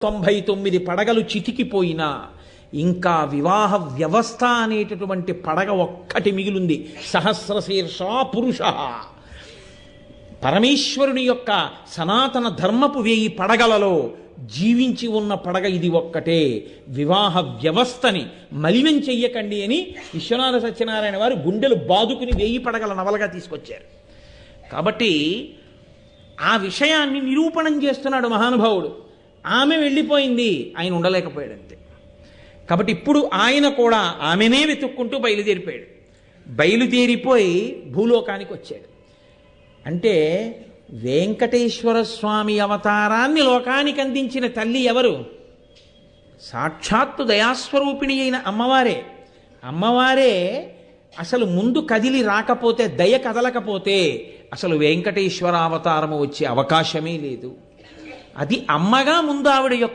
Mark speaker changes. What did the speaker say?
Speaker 1: 99 పడగలు చితికిపోయినా ఇంకా వివాహ వ్యవస్థ అనేటటువంటి పడగ ఒక్కటి మిగిలింది. సహస్రశీర్ష పురుష, పరమేశ్వరుని యొక్క సనాతన ధర్మపు 1000 పడగలలో జీవించి ఉన్న పడగ ఇది ఒక్కటే. వివాహ వ్యవస్థని మలినం చెయ్యకండి అని విశ్వనాథ సత్యనారాయణ వారు గుండెలు బాదుకుని 1000 పడగల నవలగా తీసుకొచ్చారు. కాబట్టి ఆ విషయాన్ని నిరూపణం చేస్తున్నాడు మహానుభావుడు. ఆమె వెళ్ళిపోయింది, ఆయన ఉండలేకపోయాడంతే. కాబట్టి ఇప్పుడు ఆయన కూడా ఆమెనే వెతుక్కుంటూ బయలుదేరిపోయాడు. బయలుదేరిపోయి భూలోకానికి వచ్చాడు. అంటే వెంకటేశ్వర స్వామి అవతారాన్ని లోకానికి అందించిన తల్లి ఎవరు? సాక్షాత్తు దయాస్వరూపిణి అయిన అమ్మవారే. అమ్మవారే అసలు ముందు కదిలి రాకపోతే, దయ కదలకపోతే అసలు వెంకటేశ్వర అవతారము వచ్చే అవకాశమే లేదు. అది అమ్మగా ముందు ఆవిడ యొక్క